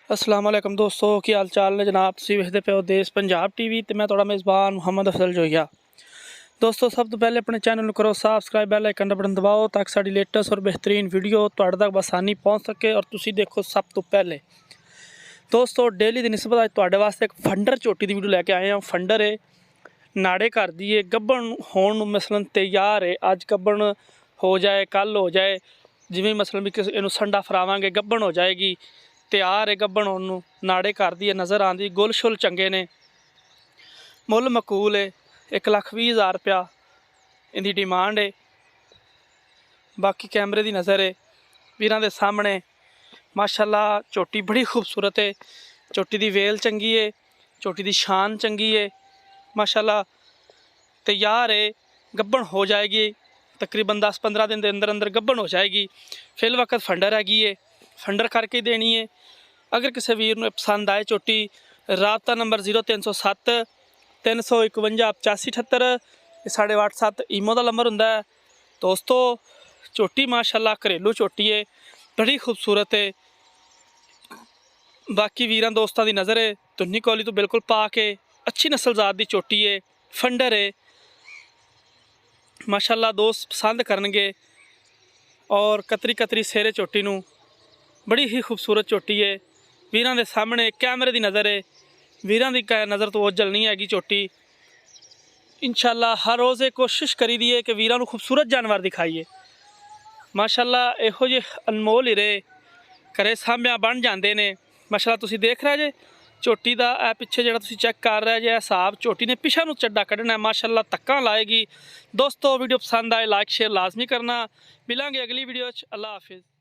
अस्सलाम वालेकुम दोस्तों, की हाल चाल ने जनाब। तुसीं वेखदे पे हो देश पंजाब टीवी ते मैं तुहाडा मेज़बान मुहम्मद अफजल जोइया। दोस्तों सब तो पहले अपने चैनल नूं करो सबसक्राइब, बैल आइकन दा बटन दबाओ ताकि साडी लेटेस्ट और बेहतरीन वीडियो तुहाडे तक बसानी पहुँच सके और तुसीं देखो सब तो पहले। दोस्तों डेली की निस्बत अज तुहाडे वास्ते एक फंडर झोटी की वीडियो लैके आए हैं। फंडर है नाड़े घर दी है, गब्बन होण नूं मसलन तैयार है। अज गब्बन हो जाए, कल हो जाए, जिवें मसलन भी इनू संडा फरावांगे गब्बन हो जाएगी। तैयार है गब्बन होण नूं, नाड़े घर दी नज़र आंदी, गुल शुल चंगे ने, मुल मकूल है। 1,20,000 रुपया इनकी डिमांड है। बाकी कैमरे की नज़र है वीरां दे सामने। माशाअल्लाह झोटी बड़ी खूबसूरत है, झोटी की वेल चंगी है, झोटी की शान चंगी है। माशाअल्लाह तैयार है, गब्बन हो जाएगी तकरीबन 10-15 दिन के अंदर अंदर गब्बन हो जाएगी। फिल वक्त फंडर हैगी है, फंडर करके देनी है। अगर किसी वीर नूं पसंद आए झोटी, राबता नंबर 0307 351 8578 साढ़े WhatsApp ईमो का नंबर हुंदा है। दोस्तों झोटी माशाअल्लाह घरेलू झोटी है, बड़ी खूबसूरत है। बाकी वीरां दोस्तों की नज़र है धुन्नी कौली तो बिल्कुल पा के अच्छी नस्लजात की झोटी है, फंडर है। माशाअल्लाह दोस्त पसंद करनगे। और कतरी कतरी सेरे झोटी नूं, बड़ी ही खूबसूरत झोटी है। वीरां दे सामने कैमरे की नज़र है, वीरां दी नज़र तो ओझल नहीं हैगी झोटी। इंशाअल्लाह हर रोज़ ये कोशिश करी दी है कि वीरां नूं खूबसूरत जानवर दिखाइए। माशाअल्लाह इहो जिहे अनमोल हीरे घरे सामभ्या बन जाते हैं। माशाअल्लाह तुसीं देख रहे जे झोटी का ए पिछे जिहड़ा तुसीं चैक कर रहे जे हिसाब, झोटी ने पिछा नूं चड्डा कढ़ना है। माशाअल्लाह तक्कां लाएगी। दोस्तों वीडियो पसंद आए लाइक शेयर लाजमी करना। मिलांगे अगली वीडियो च। अल्लाह हाफिज़।